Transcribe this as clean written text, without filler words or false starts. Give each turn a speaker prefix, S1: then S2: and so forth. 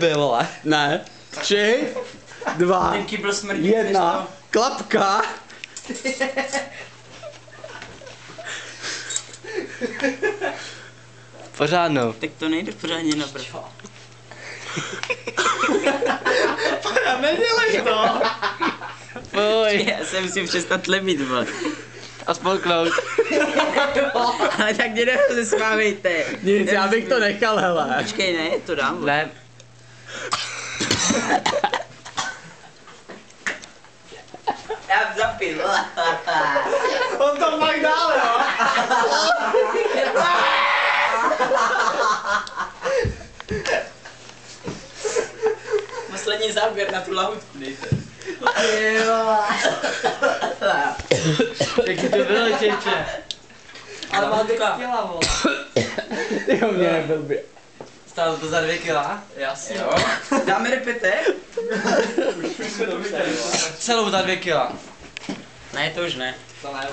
S1: Vole.
S2: Ne. 3, 2,
S3: Ten kýbl smrdí.
S2: 1, klapka.
S1: Pořádnou.
S3: Tak to nejde pořádně nabrat.
S2: Nedělej to.
S1: Fuj.
S3: Já se musím přestat lebit, vole.
S1: A spolknout.
S3: Ale tak mě nerozesmávejte.
S2: Nic, já bych to nechal, hele.
S3: Počkej, ne, to dám. Vole.
S1: Ne.
S3: Já zapil.
S2: On to pak dále, jo.
S3: Poslední záběr na tu lahutku, dejte.
S1: Taky to bylo, čeče.
S3: Ale má 2 kila, vole.
S2: Jo, mě nebyl by.
S1: Stálo to za 2 kila?
S3: Jasně. Jo. Dáme repete?
S1: Celou za 2 kila.
S3: Ne, to už ne.
S1: To ne,